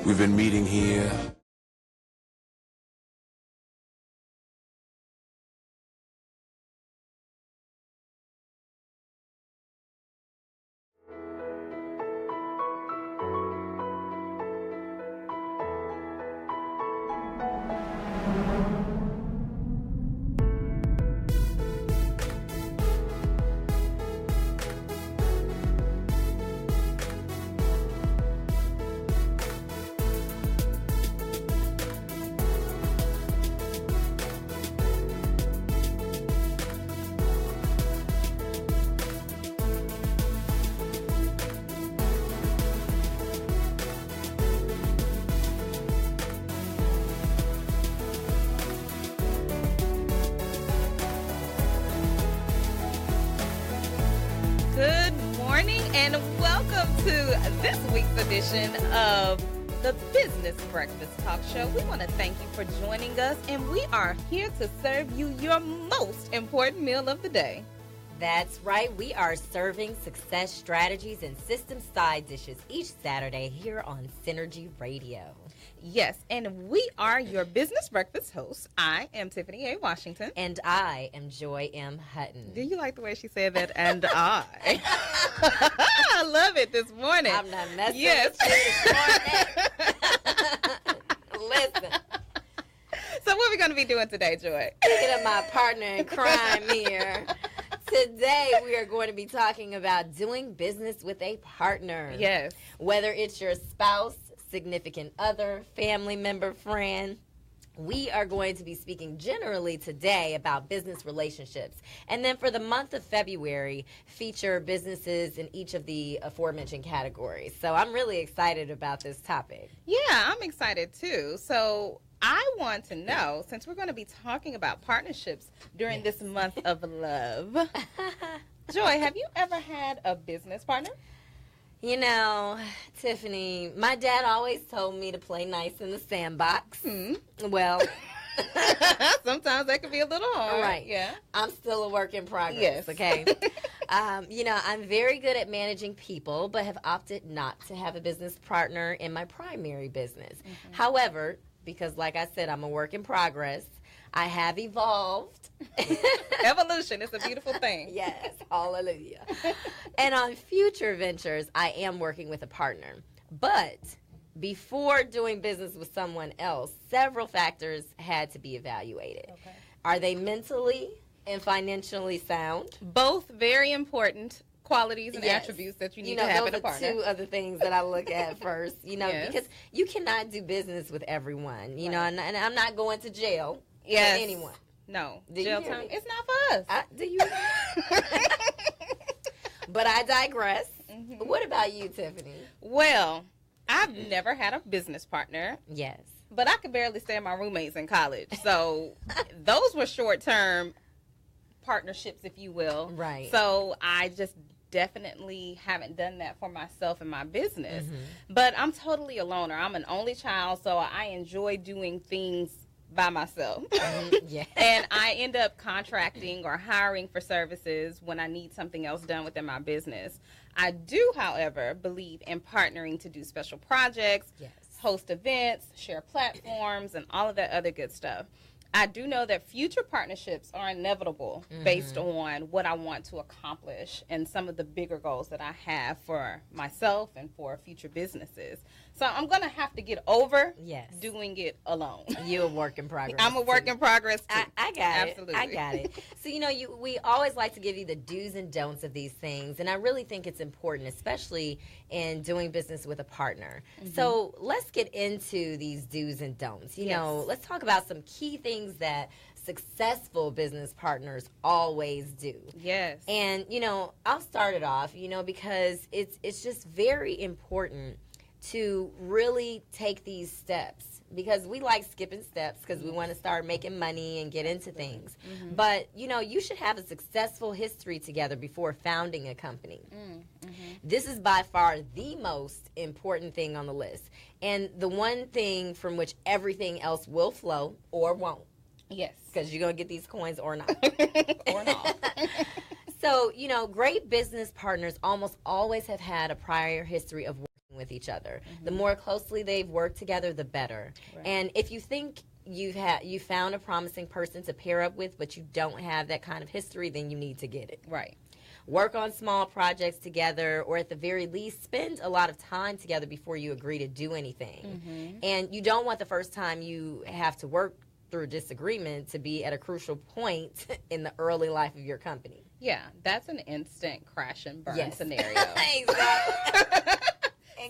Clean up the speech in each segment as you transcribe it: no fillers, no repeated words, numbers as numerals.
We've been meeting here. Good morning and welcome to this week's edition of the Business Breakfast Talk Show. We want to thank you for joining us, and we are here to serve you your most important meal of the day. That's right. We are serving success strategies and system side dishes each Saturday here on Synergy Radio. Yes, and we are your Business Breakfast hosts. I am Tiffany A. Washington. And I am Joy M. Hutton. Do you like the way she said that? And I. I love it this morning. I'm not messing with you this morning. Listen. So what are we going to be doing today, Joy? Picking up my partner in crime here. Today, we are going to be talking about doing business with a partner. Yes. Whether it's your spouse, significant other, family member, friend. We are going to be speaking generally today about business relationships. And then for the month of February, feature businesses in each of the aforementioned categories. So I'm really excited about this topic. Yeah, I'm excited too. So I want to know, since we're going to be talking about partnerships during this month of love, Joy, have you ever had a business partner? You know, Tiffany, my dad always told me to play nice in the sandbox. Well, sometimes that can be a little hard. Right. Yeah. I'm still a work in progress. Yes. Okay. You know, I'm very good at managing people, but have opted not to have a business partner in my primary business. Mm-hmm. However, because like I said, I'm a work in progress, I have evolved. Evolution is a beautiful thing. Yes, hallelujah. And on future ventures, I am working with a partner. But before doing business with someone else, several factors had to be evaluated. Okay. Are they mentally and financially sound? Both very important qualities and attributes that you need to have in a partner. Those are two other things that I look at first, because you cannot do business with everyone, you know, and I'm not going to jail for anyone. No, jail time. It's not for us. Do you? But I digress. Mm-hmm. What about you, Tiffany? Well, I've never had a business partner. Yes. But I could barely stand my roommates in college. So those were short-term partnerships, if you will. Right. So I just definitely haven't done that for myself and my business. Mm-hmm. But I'm totally a loner. I'm an only child, so I enjoy doing things by myself. Yeah. And I end up contracting or hiring for services when I need something else done within my business. I do, however, believe in partnering to do special projects, host events, share platforms, and all of that other good stuff. I do know that future partnerships are inevitable based on what I want to accomplish and some of the bigger goals that I have for myself and for future businesses. So I'm going to have to get over doing it alone. You're a work in progress. I'm a work in progress, too. I got it. Absolutely. I got it. So, we always like to give you the do's and don'ts of these things, and I really think it's important, especially in doing business with a partner. Mm-hmm. So let's get into these do's and don'ts. You know, let's talk about some key things that successful business partners always do. Yes. And, I'll start it off, because it's just very important to really take these steps, because we like skipping steps because we want to start making money and get into things. Mm-hmm. But, you should have a successful history together before founding a company. Mm-hmm. This is by far the most important thing on the list, and the one thing from which everything else will flow or won't. Yes. Because you're going to get these coins or not. Or not. So, great business partners almost always have had a prior history of working with each other. The more closely they've worked together, the better. Right. And if you think you found a promising person to pair up with, but you don't have that kind of history, then you need to get it. Right. Work on small projects together, or at the very least, spend a lot of time together before you agree to do anything. And you don't want the first time you have to work through disagreement to be at a crucial point in the early life of your company. Yeah, that's an instant crash and burn scenario. Exactly.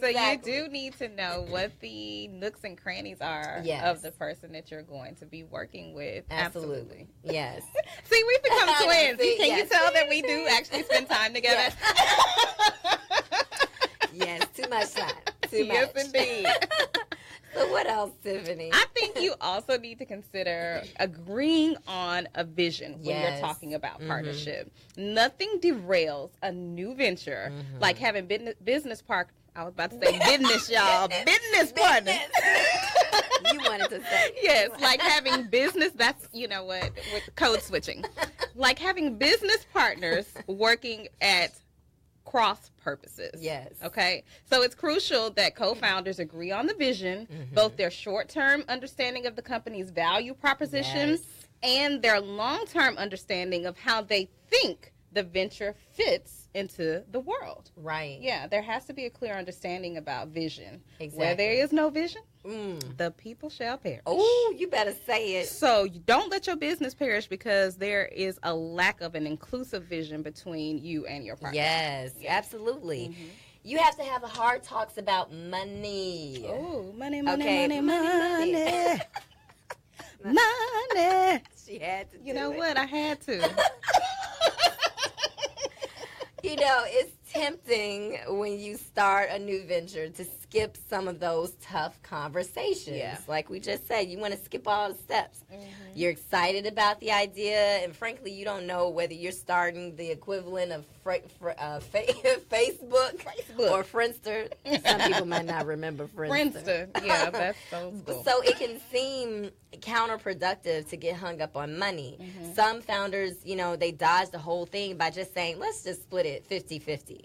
So you do need to know what the nooks and crannies are of the person that you're going to be working with. Absolutely. Yes. See, we've become twins. See, Can you tell that we do actually spend time together? Yes, too much time. Too much. Yes, indeed. So what else, Tiffany? I think you also need to consider agreeing on a vision when you're talking about partnership. Nothing derails a new venture like having business partners. I was about to say business, y'all. Business partners. You wanted to say. Yes, like having business, that's, you know what, with code switching. Like having business partners working at cross purposes. Yes. Okay. So it's crucial that co-founders agree on the vision, both their short-term understanding of the company's value proposition and their long-term understanding of how they think the venture fits into the world. Right. Yeah, there has to be a clear understanding about vision. Exactly. Where there is no vision, the people shall perish. Oh, you better say it. So you don't let your business perish because there is a lack of an inclusive vision between you and your partner. Yes, absolutely. You have to have hard talks about money. Oh, money. Money. Money. She had to You know what? I had to. You know, it's tempting when you start a new venture to skip some of those tough conversations. Yeah. Like we just said, you want to skip all the steps. You're excited about the idea, and frankly, you don't know whether you're starting the equivalent of Facebook or Friendster. Some people might not remember Friendster. Yeah, that's so cool. So it can seem counterproductive to get hung up on money. Some founders, you know, they dodge the whole thing by just saying, let's just split it 50-50.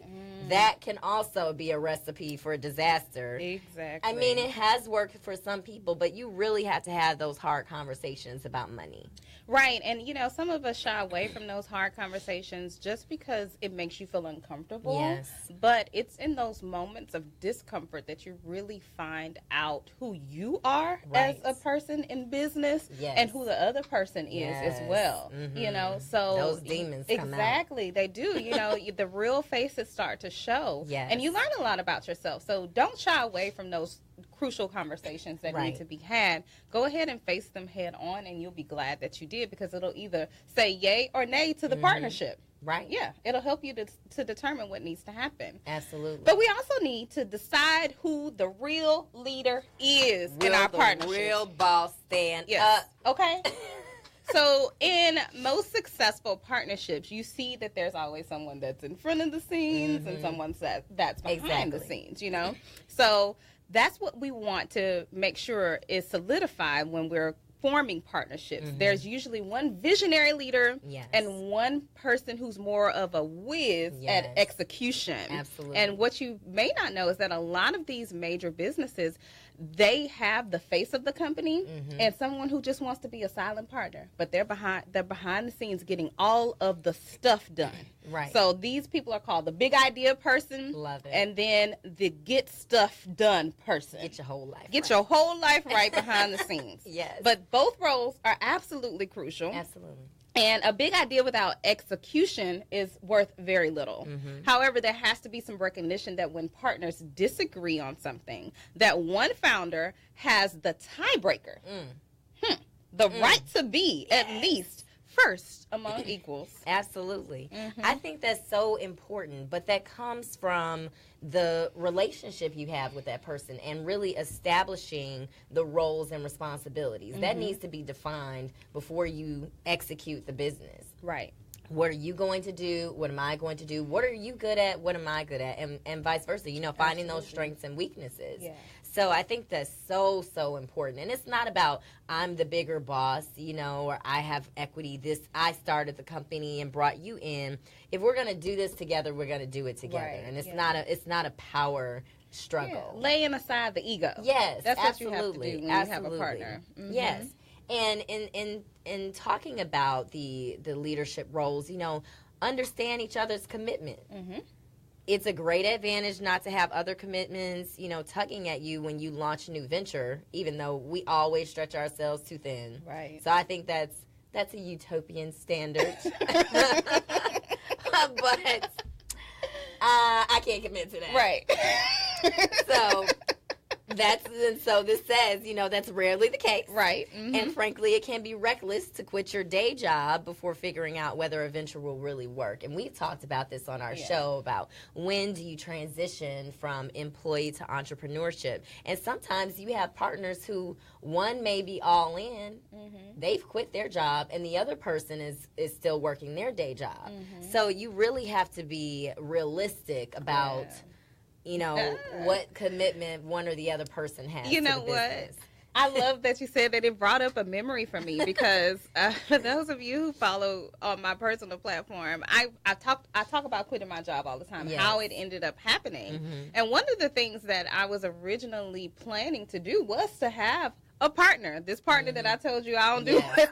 That can also be a recipe for a disaster. Exactly. I mean, it has worked for some people, but you really have to have those hard conversations about money. Right. And, you know, some of us shy away from those hard conversations just because it makes you feel uncomfortable. Yes. But it's in those moments of discomfort that you really find out who you are as a person in business and who the other person is as well. You know, so those demons come out. Exactly. They do. You know, the real faces start to show. Yes. And you learn a lot about yourself. So don't shy away from those crucial conversations that need to be had. Go ahead and face them head on, and you'll be glad that you did, because it'll either say yay or nay to the partnership. Right. Yeah, it'll help you to determine what needs to happen. Absolutely. But we also need to decide who the real leader is in our partnership. Real boss stand Yes. up. Okay. So in most successful partnerships, you see that there's always someone that's in front of the scenes and someone that's behind the scenes, you know? So that's what we want to make sure is solidified when we're forming partnerships. There's usually one visionary leader and one person who's more of a whiz at execution. Absolutely. And what you may not know is that a lot of these major businesses, they have the face of the company and someone who just wants to be a silent partner, but they're behind the scenes getting all of the stuff done. Right. So these people are called the big idea person. Love it. And then the get stuff done person. Get your whole life. Get your whole life right behind the scenes. Yes. But both roles are absolutely crucial. Absolutely. And a big idea without execution is worth very little. However, there has to be some recognition that when partners disagree on something, that one founder has the tiebreaker, the right to be at least first among equals. Absolutely. I think that's so important, but that comes from the relationship you have with that person and really establishing the roles and responsibilities. That needs to be defined before you execute the business. Right. What are you going to do? What am I going to do? What are you good at? What am I good at? And vice versa, you know, finding those strengths and weaknesses. Yeah. So I think that's so important. And it's not about I'm the bigger boss, you know, or I have equity. I started the company and brought you in. If we're going to do this together, we're going to do it together. Right. And it's not a power struggle. Laying aside the ego. Yes, that's absolutely. what you have to do when you have a partner. Mm-hmm. Yes, and in talking about the leadership roles, understand each other's commitment. Mm-hmm. It's a great advantage not to have other commitments, tugging at you when you launch a new venture, even though we always stretch ourselves too thin. Right. So I think that's a utopian standard. But I can't commit to that. Right. So this says, that's rarely the case. Right. Mm-hmm. And frankly, it can be reckless to quit your day job before figuring out whether a venture will really work. And we've talked about this on our show about when do you transition from employee to entrepreneurship. And sometimes you have partners who, one may be all in, they've quit their job, and the other person is still working their day job. So you really have to be realistic about what commitment one or the other person has. You know what? I love that you said that. It brought up a memory for me because for those of you who follow on my personal platform, I talk about quitting my job all the time, how it ended up happening. And one of the things that I was originally planning to do was to have a partner, this partner that I told you I don't do with.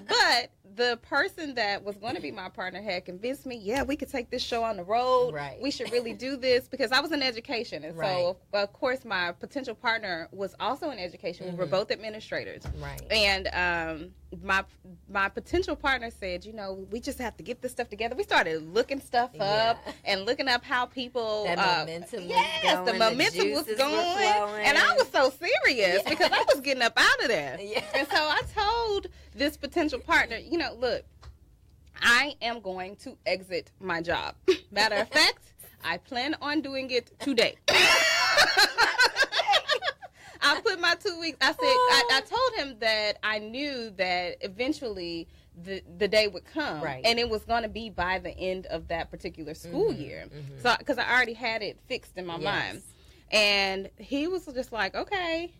But the person that was going to be my partner had convinced me, we could take this show on the road. Right. We should really do this because I was in education. And so, of course, my potential partner was also in education. We were both administrators. Right. And my potential partner said, we just have to get this stuff together. We started looking stuff up and looking up how people... That momentum was going. The momentum was going. And I was so serious because I was getting up out of there. And so I told this potential partner, look, I am going to exit my job. Matter of fact, I plan on doing it today. I put my 2 weeks. I said, I told him that I knew that eventually the day would come, and it was going to be by the end of that particular school year. So, because I already had it fixed in my mind. And he was just like, okay,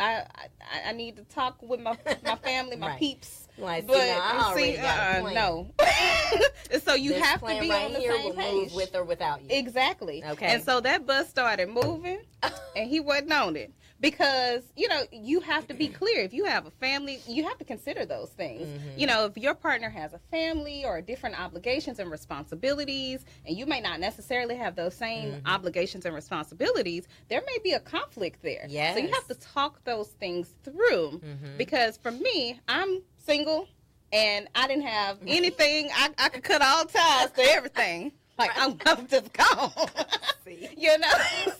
I need to talk with my family, my peeps. Like, but I already got a plan. No. So you this have to be right on the here same will page. Move with or without you. Exactly. Okay. And so that bus started moving, and he wasn't on it. Because, you have to be clear. If you have a family, you have to consider those things. If your partner has a family or different obligations and responsibilities, and you may not necessarily have those same obligations and responsibilities, there may be a conflict there. Yes. So you have to talk those things through. Because for me, I'm single, and I didn't have anything. I could cut all ties to everything. Like, I'm just gone.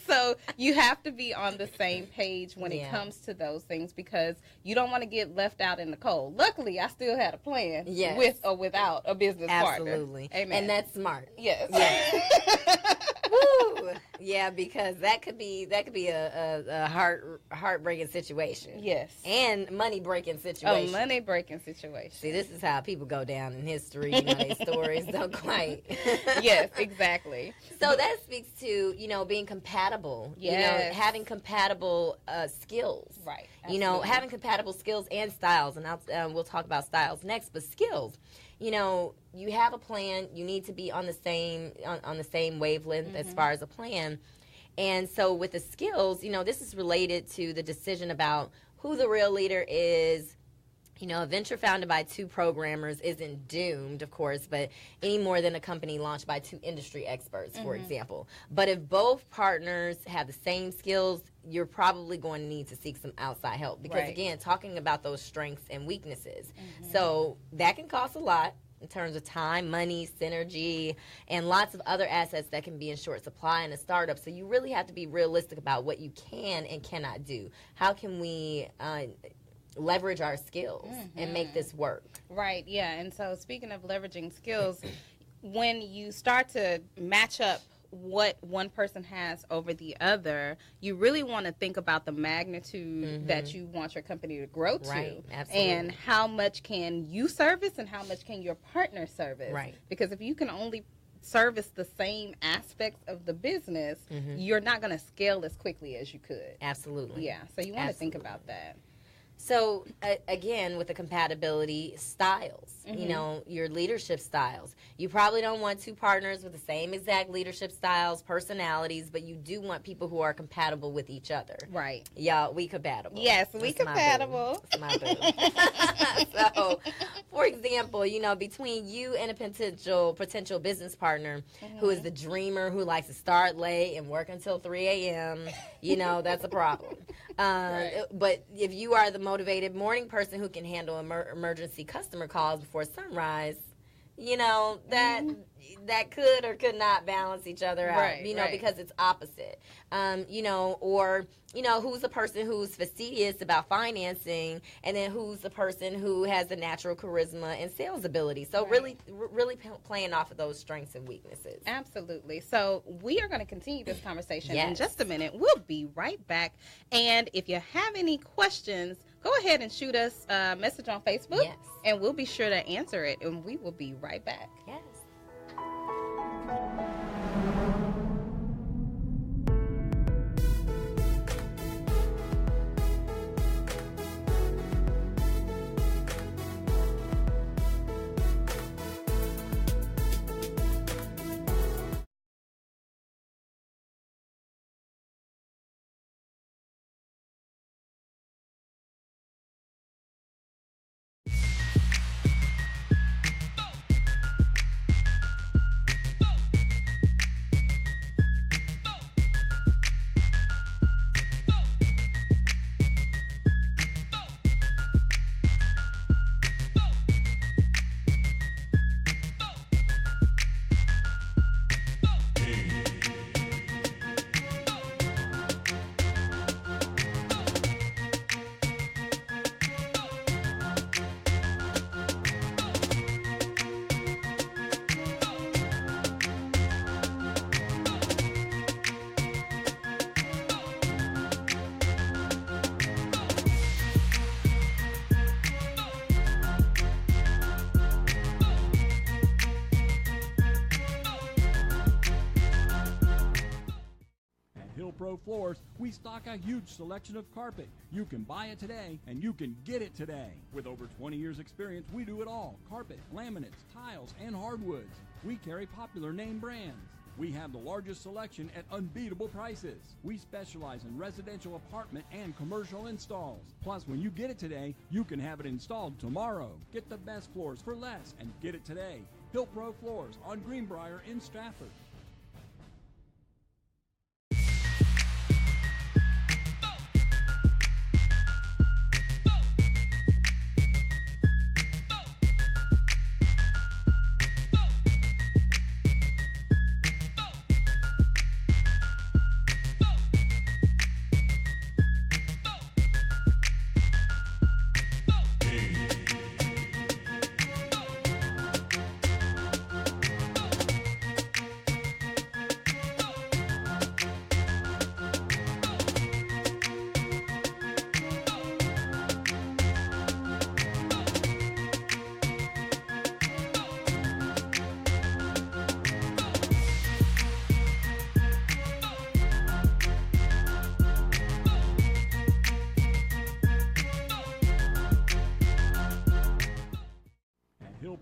So you have to be on the same page when it comes to those things because you don't want to get left out in the cold. Luckily, I still had a plan with or without a business partner. Absolutely. Amen. And that's smart. Yes. Woo. Yeah, because that could be a heartbreaking situation. Yes. And money-breaking situation. A money-breaking situation. See, this is how people go down in history. Their stories don't quite. Yes, exactly. So that speaks to, being compatible. Yes. Having compatible skills. Right. Absolutely. Having compatible skills and styles. And we'll talk about styles next, but skills. You have a plan. You need to be on the same wavelength as far as a plan. And so with the skills, this is related to the decision about who the real leader is. A venture founded by two programmers isn't doomed, of course, but any more than a company launched by two industry experts, for example. But if both partners have the same skills, you're probably going to need to seek some outside help. Because, again, talking about those strengths and weaknesses. So that can cost a lot in terms of time, money, synergy, and lots of other assets that can be in short supply in a startup. So you really have to be realistic about what you can and cannot do. How can we leverage our skills and make this work? Right, yeah. And so speaking of leveraging skills, when you start to match up what one person has over the other, you really want to think about the magnitude that you want your company to grow to. Right, absolutely. And how much can you service and how much can your partner service. Right. Because if you can only service the same aspects of the business, you're not going to scale as quickly as you could. Absolutely. Yeah, so you want to think about that. So again, with the compatibility styles, you know, your leadership styles. You probably don't want two partners with the same exact leadership styles, personalities, but you do want people who are compatible with each other. Right. Yeah, we compatible. Yes, we compatible. That's my boo. So, for example, you know, between you and a potential business partner who is the dreamer, who likes to start late and work until 3 a.m., you know, that's a problem. Right. But if you are the motivated morning person who can handle emergency customer calls before sunrise, you know, that could or could not balance each other out, you know, because it's opposite. You know, or, you know, who's the person who's fastidious about financing, and then who's the person who has the natural charisma and sales ability. So really playing off of those strengths and weaknesses. Absolutely. So we are going to continue this conversation in just a minute. We'll be right back. And if you have any questions, go ahead and shoot us a message on Facebook, and we'll be sure to answer it, and we will be right back. Yes. Pro Floors, we stock a huge selection of carpet. You can buy it today, and you can get it today. With over 20 years experience, we do it all. Carpet, laminates, tiles, and hardwoods. We carry popular name brands. We have the largest selection at unbeatable prices. We specialize in residential apartment and commercial installs. Plus, when you get it today, you can have it installed tomorrow. Get the best floors for less and get it today. Hill Pro Floors on Greenbrier in Stratford.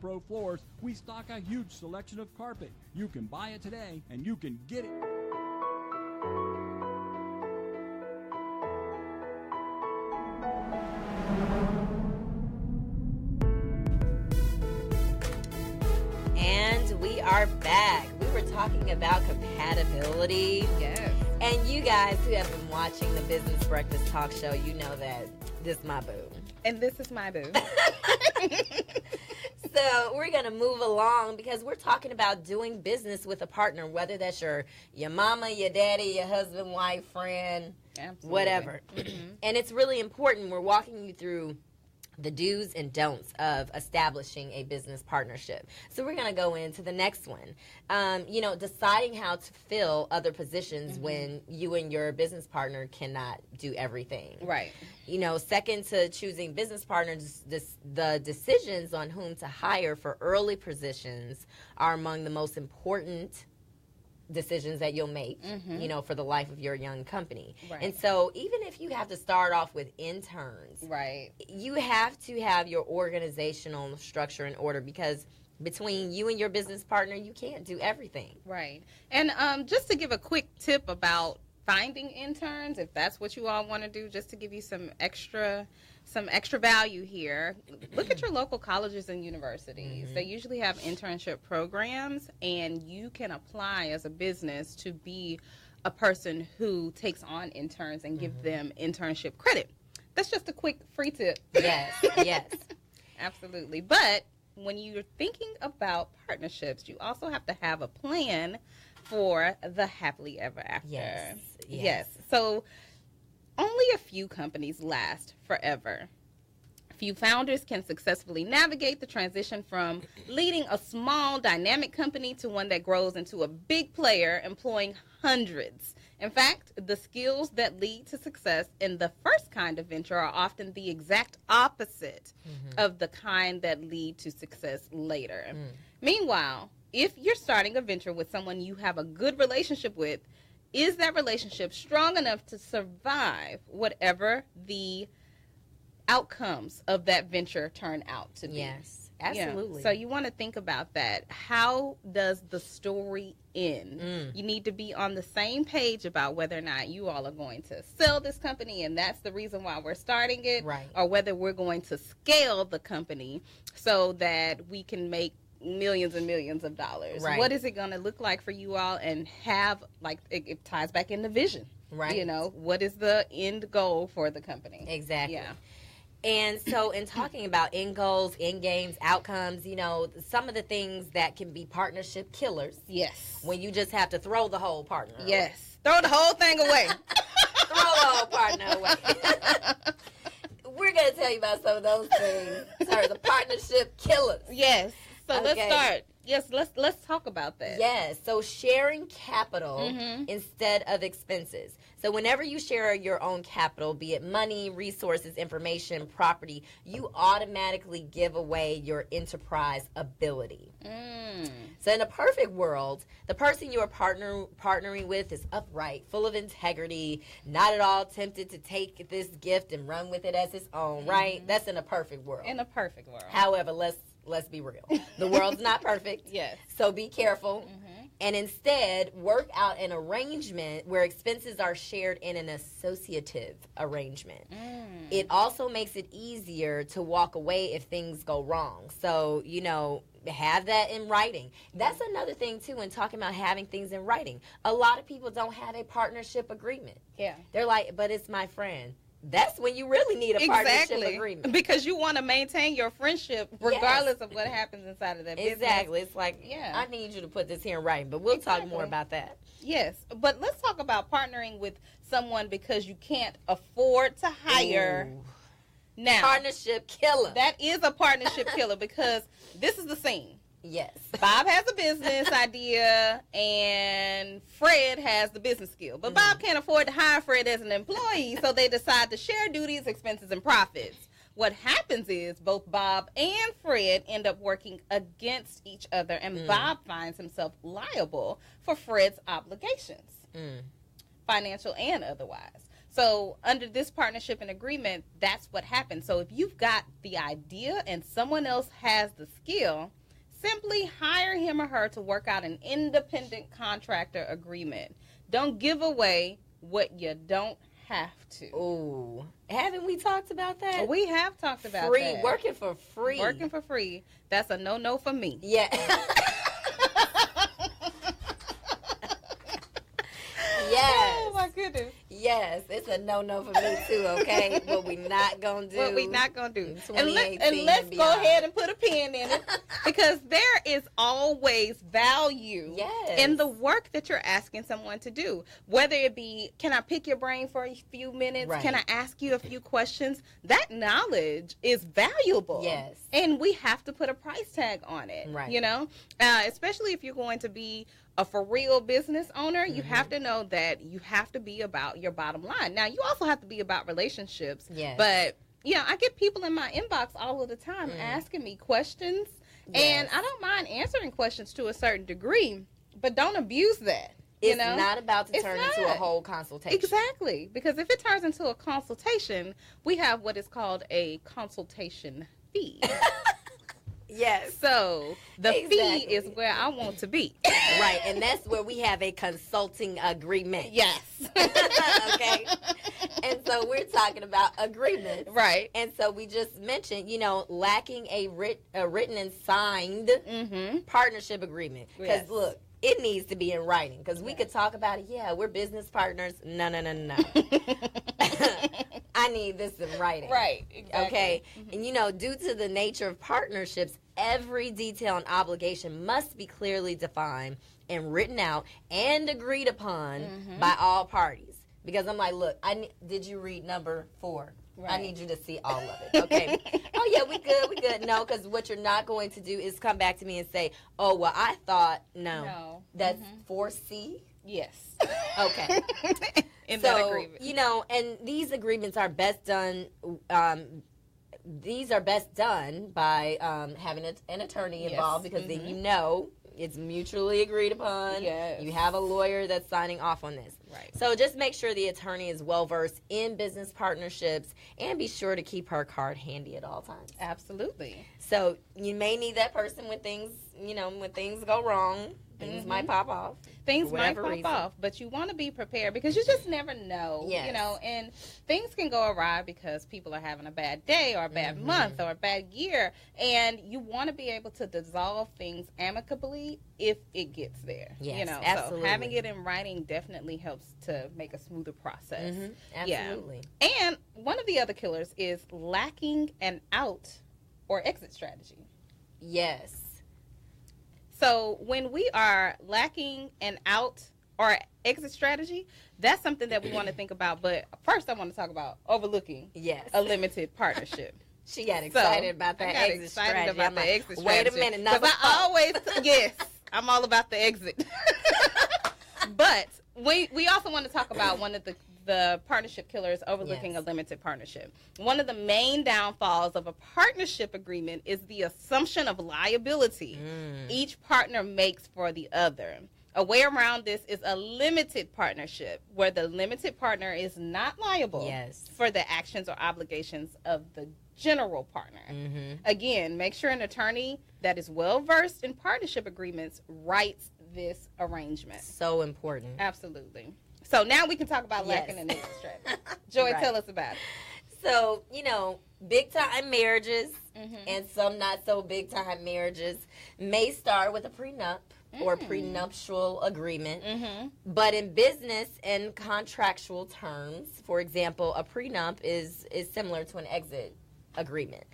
Pro Floors, we stock a huge selection of carpet. You can buy it today, and you can get it. And we are back. We were talking about compatibility. Yes. And you guys who have been watching the Business Breakfast Talk Show, you know that this is my boo. And this is my boo. So we're going to move along because we're talking about doing business with a partner, whether that's your mama, your daddy, your husband, wife, friend, whatever. And it's really important. We're walking you through the do's and don'ts of establishing a business partnership. So we're going to go into the next one. You know, deciding how to fill other positions when you and your business partner cannot do everything. Right. You know, second to choosing business partners, the decisions on whom to hire for early positions are among the most important decisions that you'll make, you know, for the life of your young company. Right. And so even if you have to start off with interns, Right. you have to have your organizational structure in order, because between you and your business partner, you can't do everything. Right. And just to give a quick tip about finding interns, if that's what you all want to do, just to give you some extra value here, look at your local colleges and universities. They usually have internship programs, and you can apply as a business to be a person who takes on interns and give them internship credit. That's just a quick free tip. Yes, yes. Absolutely. But when you're thinking about partnerships, you also have to have a plan for the happily ever after. Yes. So only a few companies last forever. Few founders can successfully navigate the transition from leading a small dynamic company to one that grows into a big player employing hundreds. In fact, the skills that lead to success in the first kind of venture are often the exact opposite of the kind that lead to success later. Meanwhile, if you're starting a venture with someone you have a good relationship with, is that relationship strong enough to survive whatever the outcomes of that venture turn out to be? Yes, absolutely. Yeah. So you want to think about that. How does the story end? You need to be on the same page about whether or not you all are going to sell this company, and that's the reason why we're starting it, Right. or whether we're going to scale the company so that we can make millions and millions of dollars. Right. What is it going to look like for you all, and have, like, it ties back into vision. Right. You know, what is the end goal for the company? Exactly. Yeah. And so in talking about end goals, end games, outcomes, you know, some of the things that can be partnership killers, Yes. when you just have to throw the whole partner away. Yes. Throw the whole thing away. Throw the whole partner away. We're going to tell you about some of those things. Sorry, the partnership killers. Yes. So let's Okay. start. Yes, let's talk about that. Yes, so sharing capital instead of expenses. So whenever you share your own capital, be it money, resources, information, property, you automatically give away your enterprise ability. So in a perfect world, the person you are partnering with is upright, full of integrity, not at all tempted to take this gift and run with it as his own, right? That's in a perfect world. In a perfect world. However, let's be real. The world's not perfect. Yes. So be careful. And instead, work out an arrangement where expenses are shared in an associative arrangement. It also makes it easier to walk away if things go wrong. So, you know, have that in writing. That's another thing, too, when talking about having things in writing. A lot of people don't have a partnership agreement. Yeah. They're like, but it's my friend. That's when you really need a partnership agreement. Because you want to maintain your friendship regardless of what happens inside of that business. Exactly. It's like, Yeah. I need you to put this here in writing, but we'll talk more about that. Yes, but let's talk about partnering with someone because you can't afford to hire. Ooh. Now, Partnership killer. that is a partnership killer, because this is the scene. Yes. Bob has a business idea and Fred has the business skill. But Bob can't afford to hire Fred as an employee, so they decide to share duties, expenses, and profits. What happens is both Bob and Fred end up working against each other, and Bob finds himself liable for Fred's obligations, financial and otherwise. So under this partnership and agreement, that's what happens. So if you've got the idea and someone else has the skill, simply hire him or her to work out an independent contractor agreement. Don't give away what you don't have to. Ooh. Haven't we talked about that? We have talked about Free. that. Working for free. Working for free. That's a no-no for me. Yeah. Yes. Oh, my goodness. Yes, it's a no-no for me too, okay? What we not going to do. What we not going to do. And 2018 let's and go beyond. ahead and put a pin in it, because there is always value Yes. in the work that you're asking someone to do. Whether it be, can I pick your brain for a few minutes? Right. Can I ask you a few questions? That knowledge is valuable. Yes. And we have to put a price tag on it. Right. You know, especially if you're going to be a for real business owner, you have to know that you have to be about your bottom line. Now, you also have to be about relationships. Yes. But, yeah, I get people in my inbox all of the time asking me questions. Yes. And I don't mind answering questions to a certain degree, but don't abuse that. It's not about to turn into a whole consultation. Exactly. Because if it turns into a consultation, we have what is called a consultation fee. Yes. So the fee is where I want to be. Right. And that's where we have a consulting agreement. Yes. Okay. And so we're talking about agreements. Right. And so we just mentioned, lacking a written and signed partnership agreement. Because look, it needs to be in writing. Because we could talk about it. Yeah, we're business partners. No. I need this in writing. Right. Exactly. Okay. And due to the nature of partnerships, every detail and obligation must be clearly defined and written out and agreed upon by all parties. Because I'm like, look, did you read number 4? Right. I need you to see all of it. Okay. Oh, yeah, we good. No, because what you're not going to do is come back to me and say, oh, well, I thought, no. That's 4C? Yes. Okay. In that agreement. And these agreements are best done. These are best done by having an attorney involved, because then it's mutually agreed upon. Yes. You have a lawyer that's signing off on this. Right. So just make sure the attorney is well versed in business partnerships, and be sure to keep her card handy at all times. Absolutely. So you may need that person when things go wrong. Things might pop off. Things might pop off, but you want to be prepared, because you just never know, and things can go awry because people are having a bad day or a bad month or a bad year, and you want to be able to dissolve things amicably if it gets there. Yes, absolutely. So having it in writing definitely helps to make a smoother process. Absolutely. Yeah. And one of the other killers is lacking an out or exit strategy. Yes. So when we are lacking an out or exit strategy, that's something that we want to think about. But first, I want to talk about overlooking a limited partnership. She got excited about that exit strategy. Wait a minute. Because I'm all about the exit. But we also want to talk about one of the partnership killers, overlooking a limited partnership. One of the main downfalls of a partnership agreement is the assumption of liability each partner makes for the other. A way around this is a limited partnership, where the limited partner is not liable for the actions or obligations of the general partner. Again, make sure an attorney that is well versed in partnership agreements writes this arrangement. So important. Absolutely. So now we can talk about lacking an exit strategy. Joy, tell us about it. So, big time marriages and some not so big time marriages may start with a prenup or prenuptial agreement. But in business and contractual terms, for example, a prenup is similar to an exit agreement.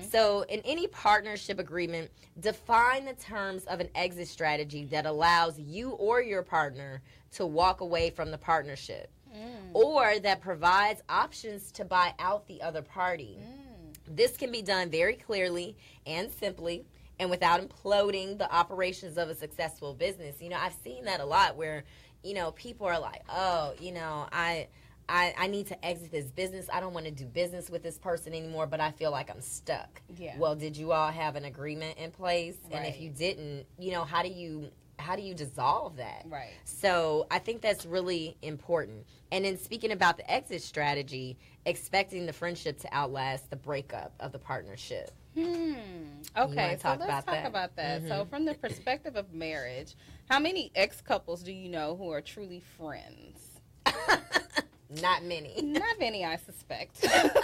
So in any partnership agreement, define the terms of an exit strategy that allows you or your partner to walk away from the partnership, or that provides options to buy out the other party. This can be done very clearly and simply, and without imploding the operations of a successful business. I've seen that a lot, where people are like, oh, I need to exit this business. I don't want to do business with this person anymore, but I feel like I'm stuck. Yeah. Well, did you all have an agreement in place? Right. And if you didn't, how do you dissolve that? Right. So I think that's really important. And in speaking about the exit strategy, expecting the friendship to outlast the breakup of the partnership. Okay, so let's talk about that. So from the perspective of marriage, how many ex-couples do you know who are truly friends? Not many. Not many, I suspect.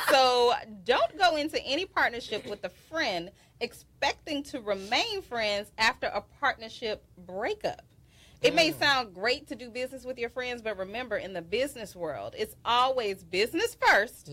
So don't go into any partnership with a friend expecting to remain friends after a partnership breakup. It may sound great to do business with your friends, but remember, in the business world, it's always business first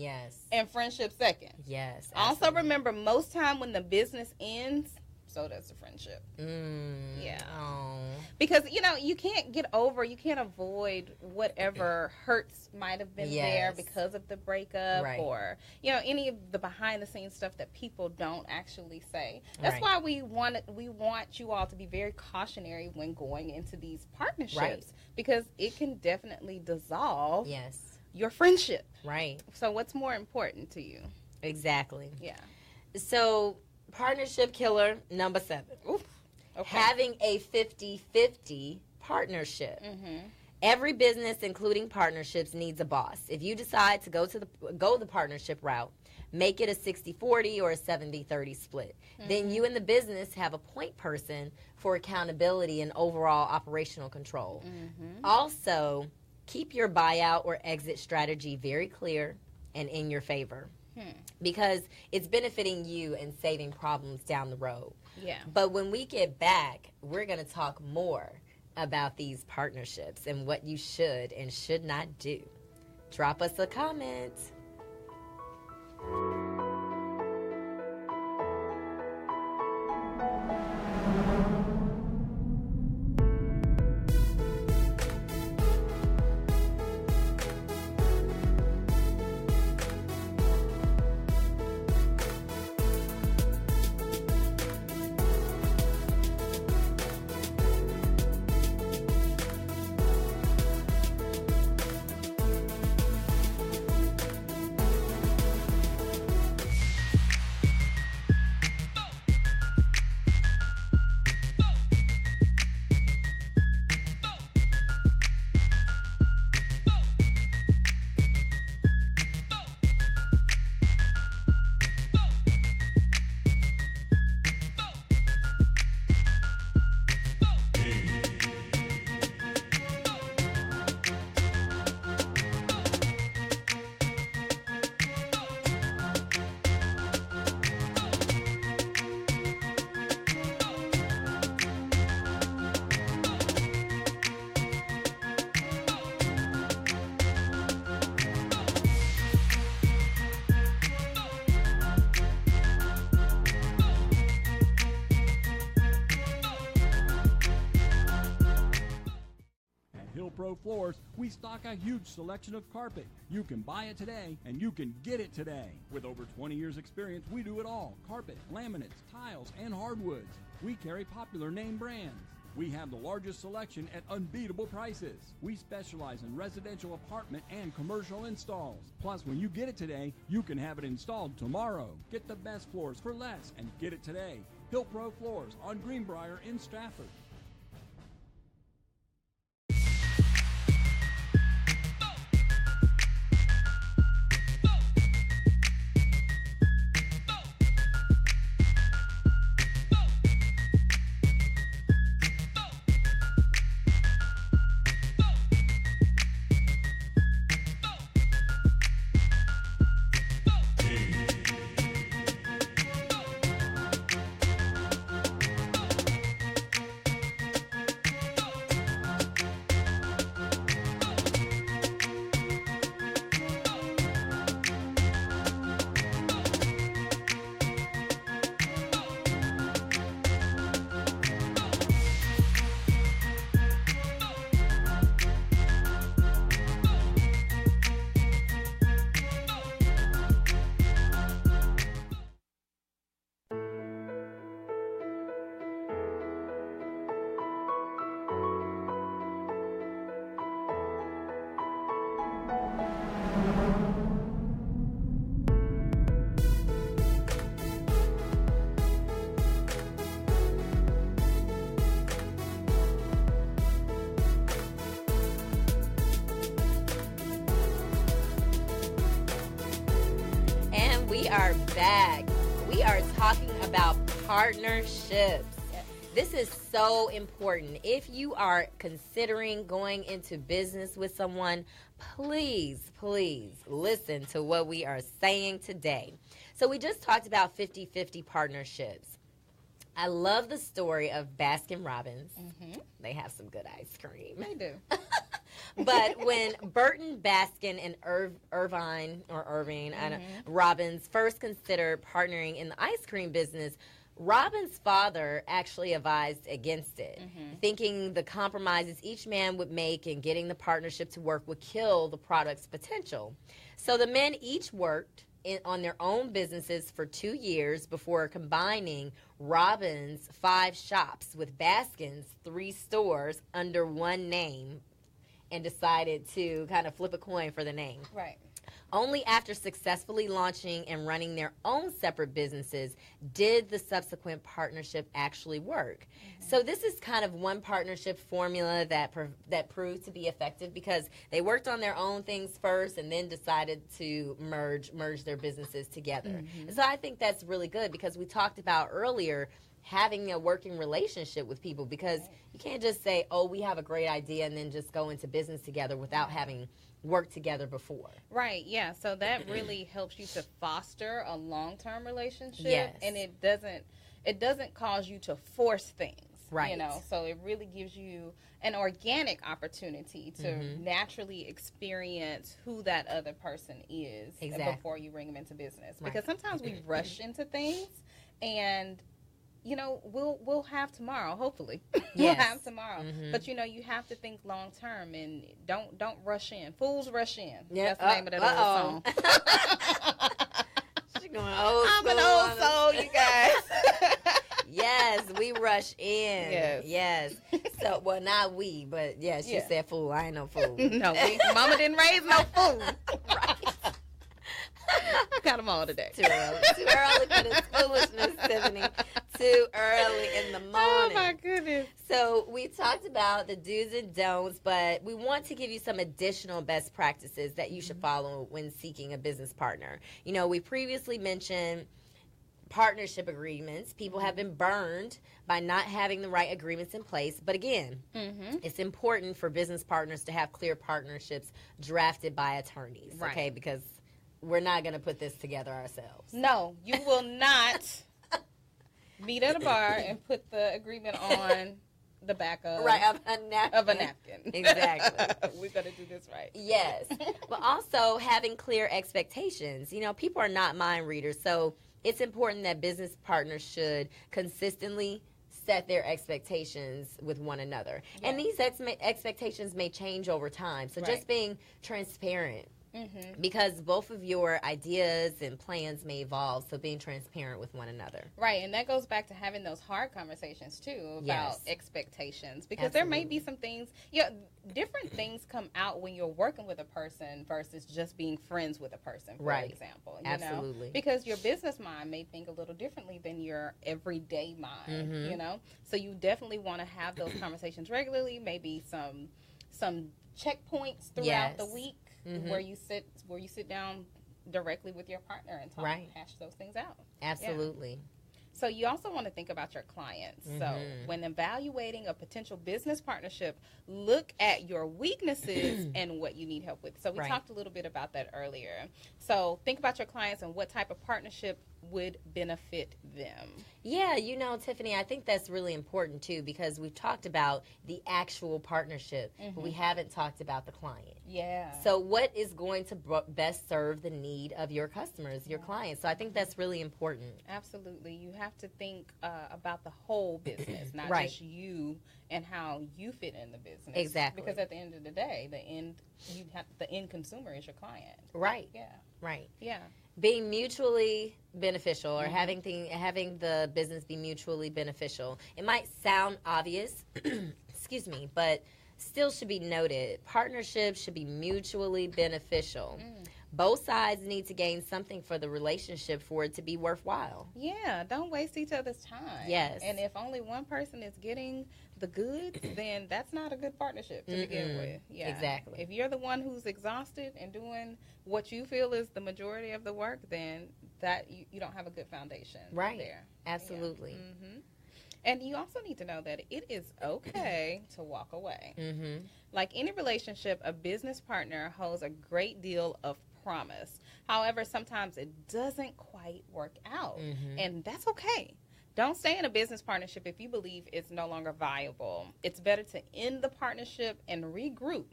and friendship second. Yes. Absolutely. Also remember, most time when the business ends, so does the friendship. Yeah. Oh. Because, you can't avoid whatever hurts might have been there because of the breakup or, any of the behind the scenes stuff that people don't actually say. That's why we want you all to be very cautionary when going into these partnerships, because it can definitely dissolve your friendship. Right. So what's more important to you? Exactly. Yeah. So partnership killer number 7. Oof. Okay. Having a 50-50 partnership. Every business, including partnerships, needs a boss. If you decide to go the partnership route, make it a 60-40 or a 70-30 split. Then you and the business have a point person for accountability and overall operational control. Also, keep your buyout or exit strategy very clear and in your favor, because it's benefiting you and saving problems down the road. Yeah. But when we get back, we're going to talk more about these partnerships and what you should and should not do. Drop us a comment. Pro Floors, we stock a huge selection of carpet. You can buy it today, and you can get it today. With over 20 years experience, we do it all. Carpet, laminates, tiles, and hardwoods. We carry popular name brands. We have the largest selection at unbeatable prices. We specialize in residential apartment and commercial installs. Plus, when you get it today, you can have it installed tomorrow. Get the best floors for less and get it today. Hill Pro Floors on Greenbrier in Stratford. We are back. We are talking about partnerships. This is so important. If you are considering going into business with someone, please listen to what we are saying today. So we just talked about 50-50 partnerships. I love the story of Baskin Robbins. They have some good ice cream. They do. But when Burton Baskin and Irving Robbins first considered partnering in the ice cream business, Robbins' father actually advised against it, thinking the compromises each man would make in getting the partnership to work would kill the product's potential. So the men each worked on their own businesses for 2 years before combining Robbins' 5 shops with Baskin's 3 stores under one name, and decided to kind of flip a coin for the name. Right. Only after successfully launching and running their own separate businesses did the subsequent partnership actually work. So this is kind of one partnership formula that proved to be effective because they worked on their own things first and then decided to merge their businesses together. So I think that's really good because we talked about earlier having a working relationship with people, because you can't just say, oh, we have a great idea and then just go into business together without having worked together before. Right, yeah. So that really helps you to foster a long-term relationship. Yes. And it doesn't cause you to force things. Right. You know, so it really gives you an organic opportunity to naturally experience who that other person is before you bring them into business. Right. Because sometimes we rush into things, and you know, we'll have tomorrow, hopefully. We'll have tomorrow. But you know, you have to think long term and don't rush in. Fools rush in. Yep. That's the name of that old song. She's going old school. I'm an old soul, you guys. Yes, we rush in. Yes. So, well, not we, but yeah, she said fool. I ain't no fool. No, Mama didn't raise no fool. Right. I got them all today. Too early for this foolishness, Tiffany. Too early in the morning. Oh my goodness. So we talked about the do's and don'ts, but we want to give you some additional best practices that you should follow when seeking a business partner. You know, we previously mentioned partnership agreements. People have been burned by not having the right agreements in place. But again, it's important for business partners to have clear partnerships drafted by attorneys, okay? Because we're not going to put this together ourselves. No, you will not meet at a bar and put the agreement on the back of a napkin. Exactly. We're going to do this right. Yes. But also having clear expectations. You know, people are not mind readers, so it's important that business partners should consistently set their expectations with one another. Yes. And these expectations may change over time. So just being transparent. Because both of your ideas and plans may evolve, so being transparent with one another. Right, and that goes back to having those hard conversations, too, about expectations. Because there may be some things, different things come out when you're working with a person versus just being friends with a person, for example. You know? Because your business mind may think a little differently than your everyday mind, you know? So you definitely want to have those conversations regularly, maybe some checkpoints throughout the week. Where you sit down directly with your partner and talk, hash those things out. Absolutely. Yeah. So you also want to think about your clients. So when evaluating a potential business partnership, look at your weaknesses and what you need help with. So we talked a little bit about that earlier. So think about your clients and what type of partnership would benefit them. Yeah, you know, Tiffany, I think that's really important too, because we've talked about the actual partnership, but we haven't talked about the client. Yeah. So what is going to best serve the need of your customers, your clients? So I think that's really important. Absolutely. You have to think about the whole business, not just you and how you fit in the business. Exactly. Because at the end of the day, the end consumer is your client. Right. Yeah. Right. Yeah. Being mutually beneficial, or having the business be mutually beneficial. It might sound obvious, excuse me, but still should be noted. Partnerships should be mutually beneficial. Both sides need to gain something for the relationship for it to be worthwhile. Yeah, don't waste each other's time. Yes. And if only one person is getting the goods, then that's not a good partnership to begin with. Yeah. Exactly. If you're the one who's exhausted and doing what you feel is the majority of the work, then that you don't have a good foundation there. Absolutely. Yeah. And you also need to know that it is okay to walk away. Like any relationship, a business partner holds a great deal of promise. However, sometimes it doesn't quite work out, and that's okay. Don't stay in a business partnership if you believe it's no longer viable. It's better to end the partnership and regroup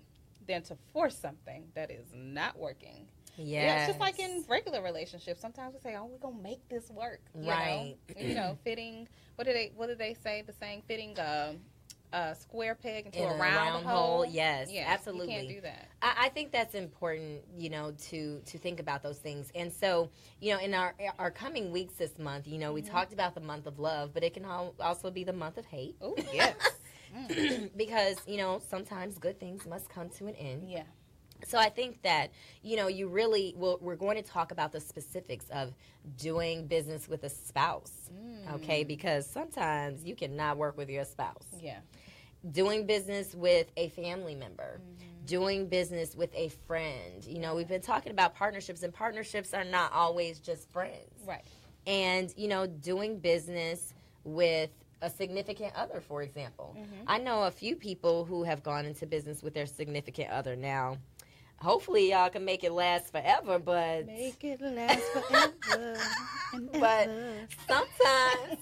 than to force something that is not working. Yeah, it's just like in regular relationships. Sometimes we say, "Oh, we're gonna make this work." You know, fitting. What did they say? The saying, fitting a square peg into a round hole. Yes, absolutely. You can't do that. I think that's important, you know, to think about those things. And so, you know, in our coming weeks this month, you know, we talked about the month of love, but it can also be the month of hate. Oh, yes. Because, you know, sometimes good things must come to an end. Yeah. So I think that, you really we're going to talk about the specifics of doing business with a spouse, okay? Because sometimes you cannot work with your spouse. Yeah. Doing business with a family member, doing business with a friend. We've been talking about partnerships, and partnerships are not always just friends. Right. And, doing business with a significant other, for example. I know a few people who have gone into business with their significant other now. Hopefully y'all can make it last forever, but make it last forever. But sometimes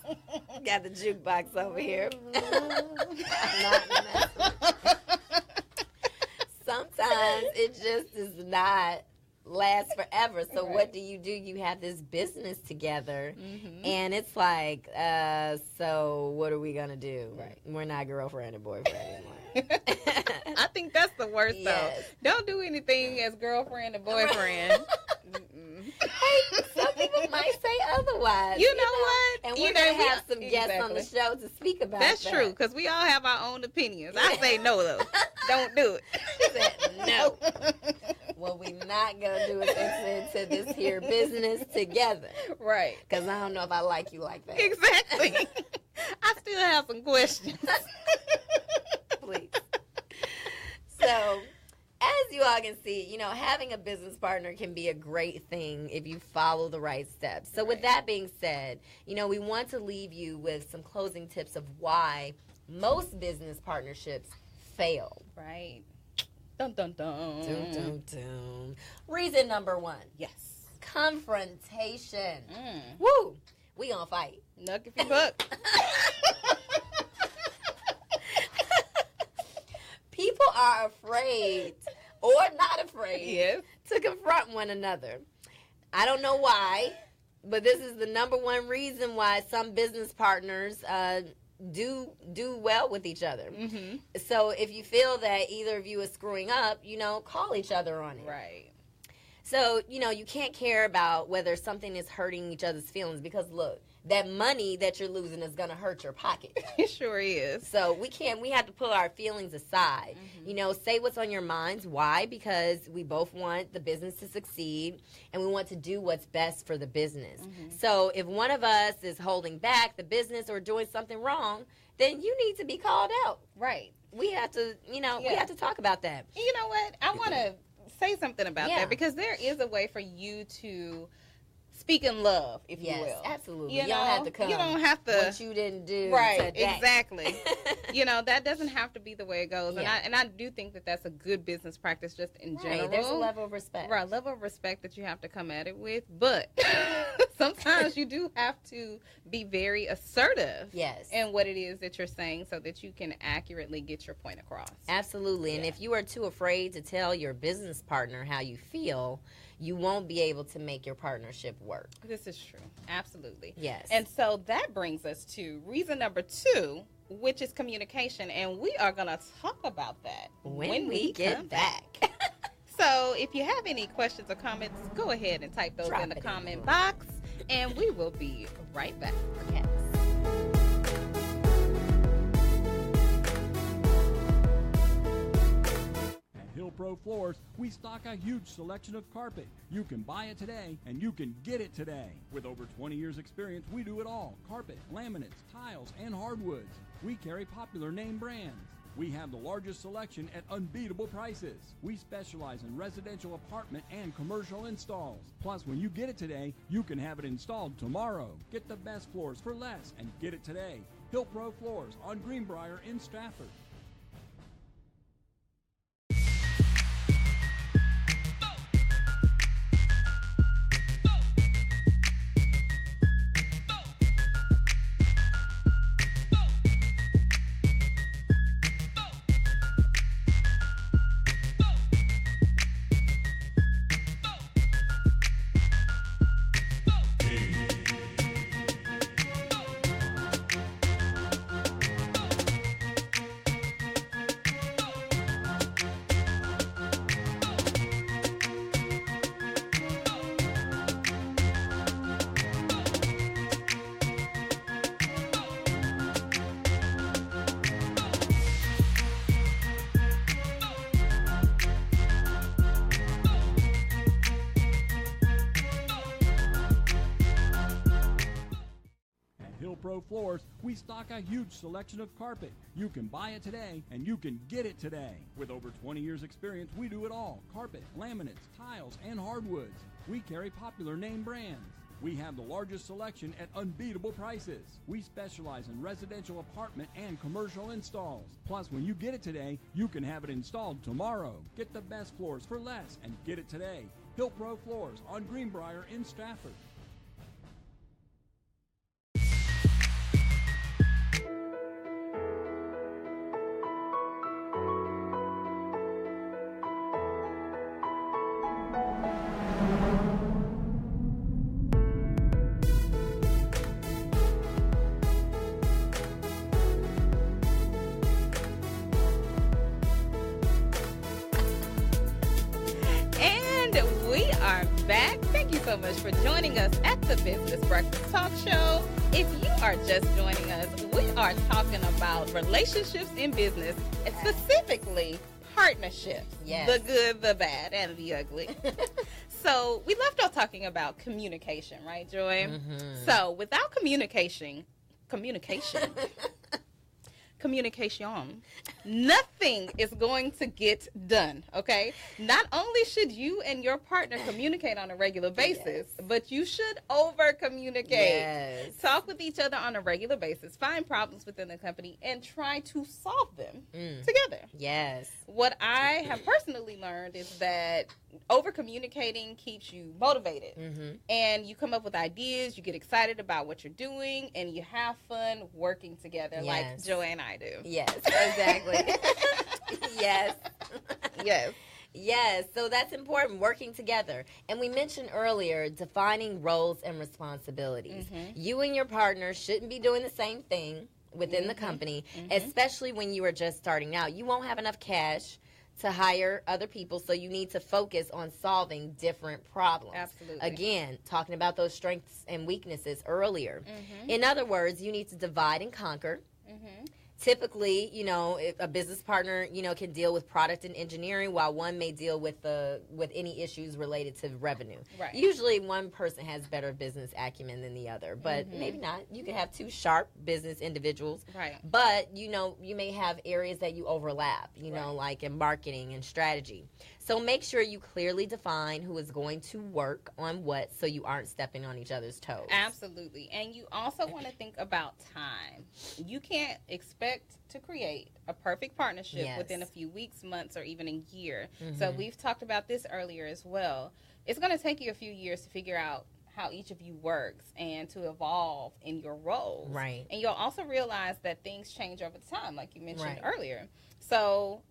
got the jukebox over here. Sometimes it just does not last forever. So what do? You have this business together, and it's like, so what are we gonna do? Right. We're not girlfriend and boyfriend anymore. I think that's the worst, though. Don't do anything as girlfriend and boyfriend. Hey, some people might say otherwise. You know what? And we're going to have some guests on the show to speak about That's that. true, because we all have our own opinions. I say no, though. Don't do it. She said no. What we not going to do is enter into this here business together. Right. Because I don't know if I like you like that. Exactly. I still have some questions. Please. So, as you all can see, having a business partner can be a great thing if you follow the right steps. So, with that being said, we want to leave you with some closing tips of why most business partnerships fail. Right. Dun, dun, dun. Dun, dun, dun. Reason number 1. Yes. Confrontation. Woo! We gonna fight. Nuck if you buck. People are afraid or not afraid to confront one another. I don't know why, but this is the number one reason why some business partners do well with each other. So if you feel that either of you is screwing up, call each other on it. Right. So, you can't care about whether something is hurting each other's feelings because, look, that money that you're losing is going to hurt your pocket. It sure is. So we have to put our feelings aside. Say what's on your minds. Why? Because we both want the business to succeed and we want to do what's best for the business. So if one of us is holding back the business or doing something wrong, then you need to be called out. Right. We have to, we have to talk about that. You know what? I want to say something about that because there is a way for you to speak in love, if you will. Yes, absolutely. You don't have to come. You don't have to. What you didn't do. Right, today. exactly. That doesn't have to be the way it goes. Yeah. And I do think that that's a good business practice just in general. There's a level of respect. Right, level of respect that you have to come at it with. But sometimes you do have to be very assertive in what it is that you're saying so that you can accurately get your point across. Absolutely. And if you are too afraid to tell your business partner how you feel, you won't be able to make your partnership work. This is true. Absolutely. Yes. And so that brings us to reason number 2, which is communication. And we are going to talk about that when we get back. So if you have any questions or comments, go ahead and type those in the comment box. And we will be right back. Yes. Pro Floors, we stock a huge selection of carpet. You can buy it today, and you can get it today. With over 20 years experience, we do it all. Carpet, laminates, tiles, and hardwoods. We carry popular name brands. We have the largest selection at unbeatable prices. We specialize in residential apartment and commercial installs. Plus, when you get it today, you can have it installed tomorrow. Get the best floors for less and get it today. Hill Pro Floors on Greenbrier in Stratford. Pro Floors, we stock a huge selection of carpet. You can buy it today, and you can get it today. With over 20 years experience, we do it all. Carpet, laminates, tiles, and hardwoods. We carry popular name brands. We have the largest selection at unbeatable prices. We specialize in residential apartment and commercial installs. Plus, when you get it today, you can have it installed tomorrow. Get the best floors for less and get it today. Hill Pro Floors on Greenbrier in Stratford. So much for joining us at the Business Breakfast Talk Show. If you are just joining us, we are talking about relationships in business, and specifically partnerships. Yes. The good, the bad, and the ugly. So we left off talking about communication, right, Joy? Mm-hmm. So without communication, nothing is going to get done, okay? Not only should you and your partner communicate on a regular basis, but you should over-communicate. Yes. Talk with each other on a regular basis, find problems within the company, and try to solve them together. Yes. What I have personally learned is that over-communicating keeps you motivated, and you come up with ideas, you get excited about what you're doing, and you have fun working together like Joy and I do. Yes, exactly. Yes. Yes. Yes, so that's important, working together. And we mentioned earlier defining roles and responsibilities. You and your partner shouldn't be doing the same thing within the company, especially when you are just starting out. You won't have enough cash to hire other people, so you need to focus on solving different problems. Absolutely. Again, talking about those strengths and weaknesses earlier. In other words, you need to divide and conquer. Typically, you know, if a business partner, you know, can deal with product and engineering, while one may deal with any issues related to revenue. Right. Usually, one person has better business acumen than the other, but maybe not. You can have two sharp business individuals. Right. But you know, you may have areas that you overlap. You know, like in marketing and strategy. So make sure you clearly define who is going to work on what, so you aren't stepping on each other's toes. Absolutely. And you also want to think about time. You can't expect to create a perfect partnership within a few weeks, months, or even a year. So we've talked about this earlier as well. It's going to take you a few years to figure out how each of you works and to evolve in your roles. Right. And you'll also realize that things change over time, like you mentioned earlier. So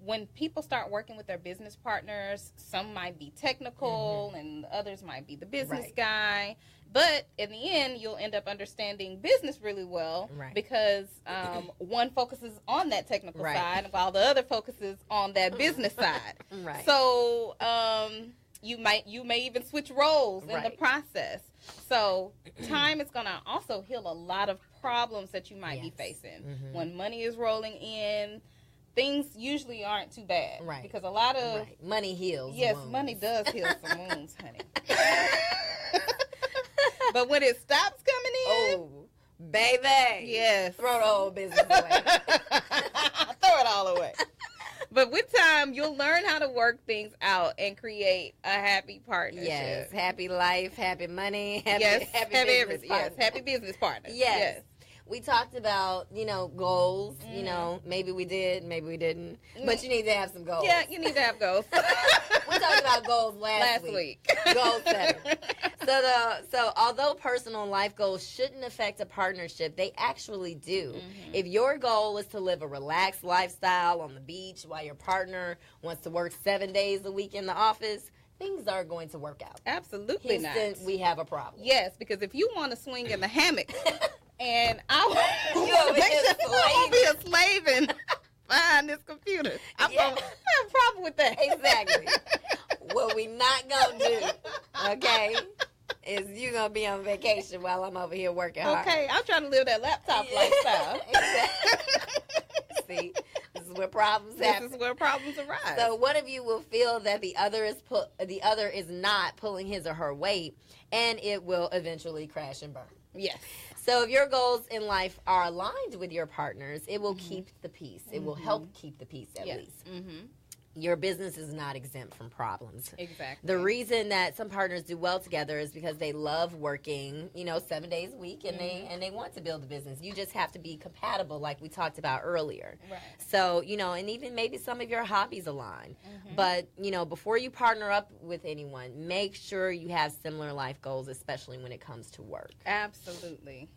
when people start working with their business partners, some might be technical and others might be the business guy. But in the end, you'll end up understanding business really well because one focuses on that technical side while the other focuses on that business side. So you may even switch roles in the process. So time is going to also heal a lot of problems that you might be facing. When money is rolling in, things usually aren't too bad. Because a lot of money heals wounds. Money does heal some wounds, honey. But when it stops coming in, oh, baby, throw the whole business away. Throw it all away. But with time, you'll learn how to work things out and create a happy partnership. Yes, happy life, happy money, happy business partner. Happy business partner. Yes. We talked about, you know, goals. You know, maybe we did, maybe we didn't. But you need to have some goals. Yeah, you need to have goals. We talked about goals last week. Goal setting. So although personal life goals shouldn't affect a partnership, they actually do. If your goal is to live a relaxed lifestyle on the beach while your partner wants to work 7 days a week in the office, things are going to work out. Absolutely not. We have a problem. Yes, because if you want to swing in the hammock and I will be a slave and behind this computer, I'm going to have a problem with that. Exactly. What we not going to do, okay, is you going to be on vacation while I'm over here working hard. Okay, I'm trying to live that laptop lifestyle. See, this is where problems happen. This is where problems arise. So one of you will feel that the other is not pulling his or her weight, and it will eventually crash and burn. Yes. So if your goals in life are aligned with your partners, it will keep the peace. It will help keep the peace at least. Your business is not exempt from problems. Exactly. The reason that some partners do well together is because they love working, 7 days a week, and they want to build a business. You just have to be compatible, like we talked about earlier. Right. So, and even maybe some of your hobbies align. But, before you partner up with anyone, make sure you have similar life goals, especially when it comes to work. Absolutely.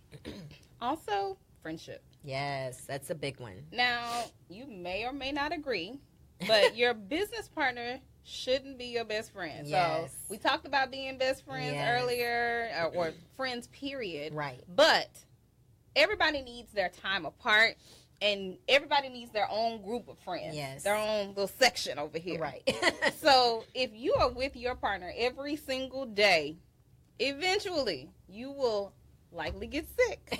Also, friendship. Yes, that's a big one. Now, you may or may not agree, but your business partner shouldn't be your best friend. Yes. So we talked about being best friends earlier, or friends, period. Right. But everybody needs their time apart, and everybody needs their own group of friends. Yes. Their own little section over here. Right. So if you are with your partner every single day, eventually you will likely get sick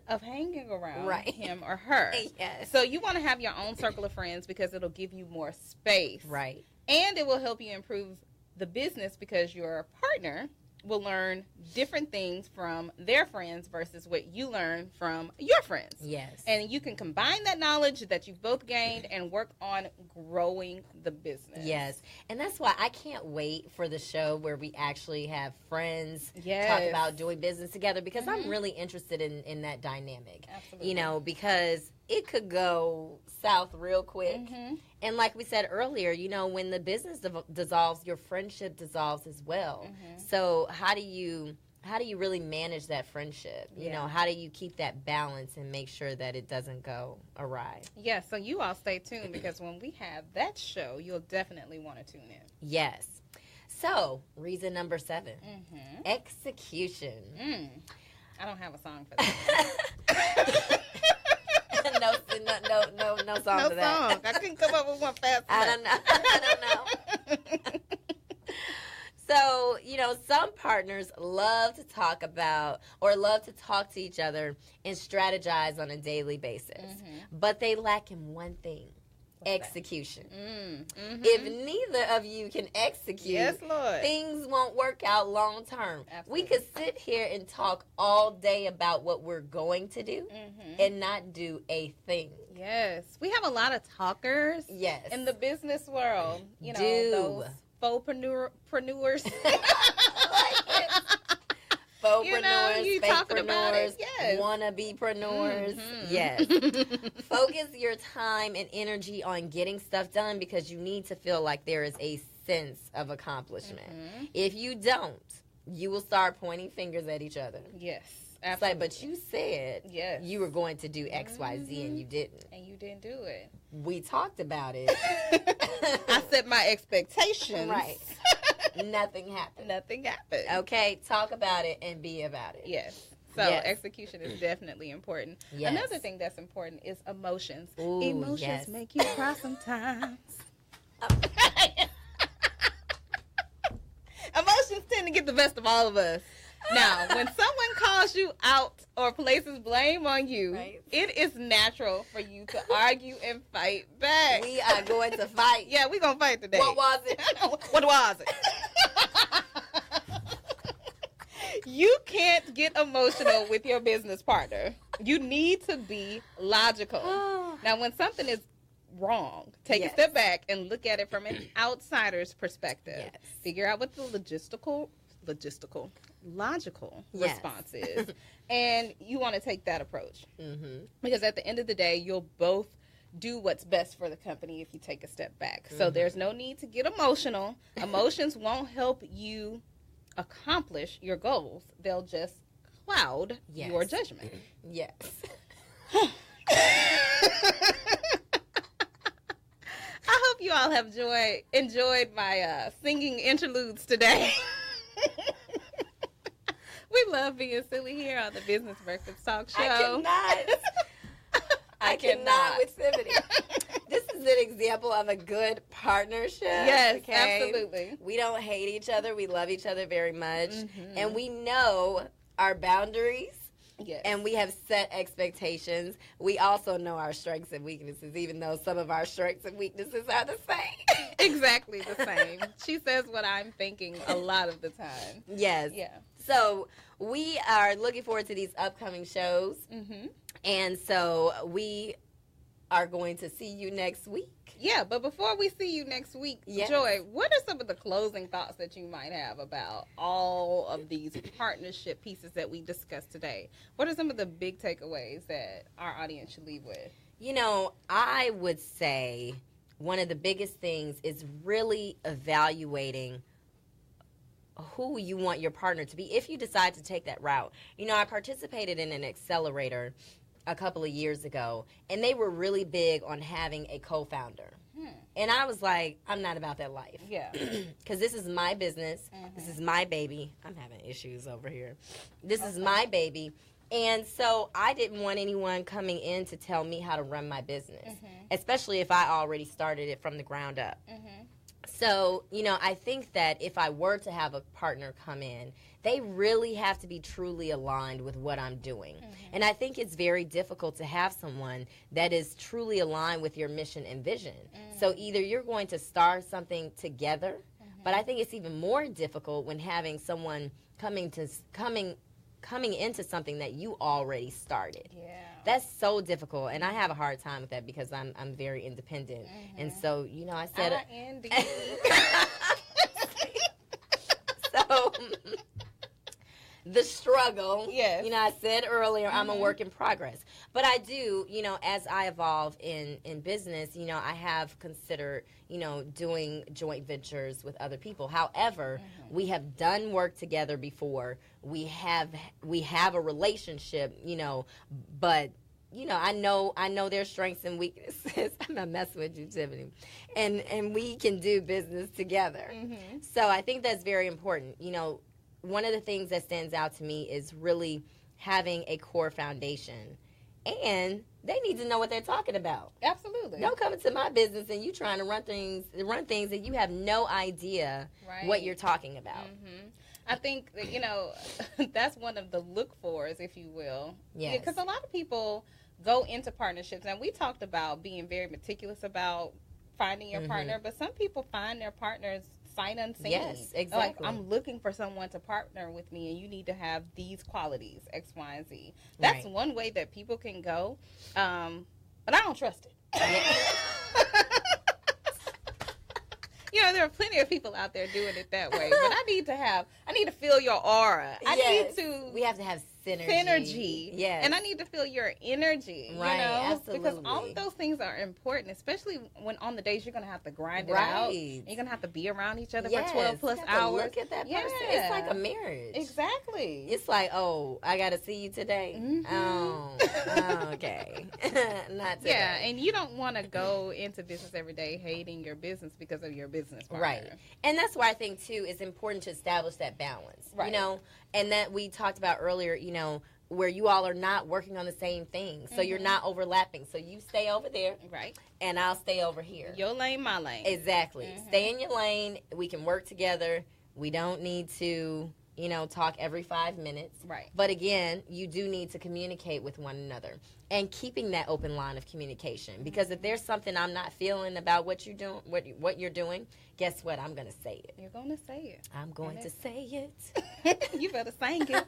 of hanging around him or her. Yes. So you want to have your own circle of friends because it'll give you more space. Right. And it will help you improve the business because your partner will learn different things from their friends versus what you learn from your friends. Yes. And you can combine that knowledge that you've both gained and work on growing the business. Yes. And that's why I can't wait for the show where we actually have friends Yes. talk about doing business together, because I'm really interested in that dynamic. Absolutely. Because it could go south real quick. And like we said earlier, when the business dissolves, your friendship dissolves as well. So how do you really manage that friendship? How do you keep that balance and make sure that it doesn't go awry? Yeah, so you all stay tuned because when we have that show, you'll definitely want to tune in. Yes. So, reason number 7, execution. I don't have a song for that. no song No for that. song. I couldn't come up with one fast enough. I don't know. So, some partners love to talk to each other and strategize on a daily basis. But they lack in one thing. Execution. If neither of you can execute, yes, Lord, things won't work out long term. We could sit here and talk all day about what we're going to do and not do a thing. Yes. We have a lot of talkers in the business world. Those faux-preneurs. Faux-preneurs, you talking about it. Yes. Wannabe-preneurs. Yes. Focus your time and energy on getting stuff done because you need to feel like there is a sense of accomplishment. If you don't, you will start pointing fingers at each other. Yes. It's like, but you said you were going to do X, Y, Z, and you didn't. And you didn't do it. We talked about it. I set my expectations. Right. Nothing happened. Nothing happened. Okay, talk about it and be about it. Yes. So execution is definitely important. Yes. Another thing that's important is emotions. Ooh, Emotions make you cry sometimes. Emotions tend to get the best of all of us. Now, when someone calls you out or places blame on you, it is natural for you to argue and fight back. We are going to fight. Yeah, we're going to fight today. What was it? What was it? You can't get emotional with your business partner. You need to be logical. Now, when something is wrong, take a step back and look at it from an outsider's perspective. Figure out what the logical response is. And you want to take that approach. Because at the end of the day, you'll both do what's best for the company if you take a step back. So there's no need to get emotional. Emotions won't help you accomplish your goals. They'll just cloud your judgment. Yes. I hope you all have enjoyed my singing interludes today. We love being silly here on the Business Breakfast Talk Show. I cannot with Symphony. This is an example of a good partnership. Yes, absolutely. We don't hate each other. We love each other very much. And we know our boundaries. Yes. And we have set expectations. We also know our strengths and weaknesses, even though some of our strengths and weaknesses are the same. Exactly the same. She says what I'm thinking a lot of the time. Yes. Yeah. So we are looking forward to these upcoming shows. Mm-hmm. And so we are going to see you next week. Yeah, but before we see you next week, Yes. Joy, what are some of the closing thoughts that you might have about all of these partnership pieces that we discussed today? What are some of the big takeaways that our audience should leave with? You know, I would say one of the biggest things is really evaluating who you want your partner to be if you decide to take that route. You know, I participated in an accelerator a couple of years ago, and they were really big on having a co-founder. And I was like, I'm not about that life. Yeah. Because this is my business. This is my baby. I'm having issues over here. This is my baby. And so I didn't want anyone coming in to tell me how to run my business, especially if I already started it from the ground up. So, you know, I think that if I were to have a partner come in, they really have to be truly aligned with what I'm doing. And I think it's very difficult to have someone that is truly aligned with your mission and vision. So either you're going to start something together, but I think it's even more difficult when having someone coming into something that you already started. Yeah. That's so difficult, and I have a hard time with that because I'm very independent. And so, you know, I said so the struggle, yes. You know, I said earlier, I'm a work in progress. But I do, you know, as I evolve in business, you know, I have considered, you know, doing joint ventures with other people. However, we have done work together before. We have a relationship, you know, but you know, I know their strengths and weaknesses. I'm not messing with you, Tiffany. And we can do business together. So I think that's very important. You know, one of the things that stands out to me is really having a core foundation. And they need to know what they're talking about. Absolutely. Don't come into my business and you trying to run things and you have no idea what you're talking about. I think that, you know, that's one of the look-fors, if you will. Yes. Because a lot of people go into partnerships, and we talked about being very meticulous about finding your partner, but some people find their partners sight unseen. Yes, exactly. Like, I'm looking for someone to partner with me, and you need to have these qualities, X, Y, and Z. That's one way that people can go, but I don't trust it. You know, there are plenty of people out there doing it that way, but I need to feel your aura. We have to have synergy. Yes. And I need to feel your energy. Right, you know? absolutely. Because all of those things are important, especially when on the days you're going to have to grind it out. You're going to have to be around each other for 12 plus hours. Look at that person. It's like a marriage. Exactly. It's like, oh, I got to see you today. Oh, okay. Not today. Yeah, and you don't want to go into business every day hating your business because of your business partner. Right. And that's why I think, too, it's important to establish that balance. Right. You know, and that we talked about earlier, you know, where you all are not working on the same thing. So you're not overlapping. So you stay over there. Right. And I'll stay over here. Your lane, my lane. Exactly. Stay in your lane. We can work together. We don't need to, you know, talk every 5 minutes. Right. But again, you do need to communicate with one another and keeping that open line of communication. Because if there's something I'm not feeling about what you're doing, what you're doing, guess what? I'm going to say it. You're going to say it. I'm going to say it. You better sing it.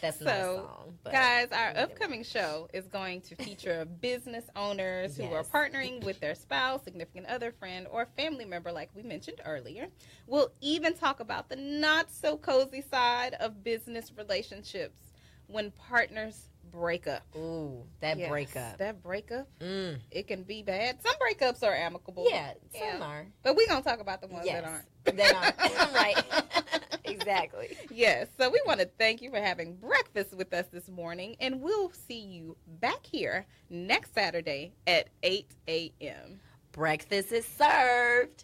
That's not a song. But guys, our upcoming show is going to feature business owners who are partnering with their spouse, significant other, friend, or family member, like we mentioned earlier. We'll even talk about the not so cozy side of business relationships when partners break up. Ooh, that breakup. That breakup, it can be bad. Some breakups are amicable. Yeah, some are. But we're going to talk about the ones that aren't. That aren't. Right. Exactly. Yes. So we want to thank you for having breakfast with us this morning, and we'll see you back here next Saturday at 8 a.m. Breakfast is served.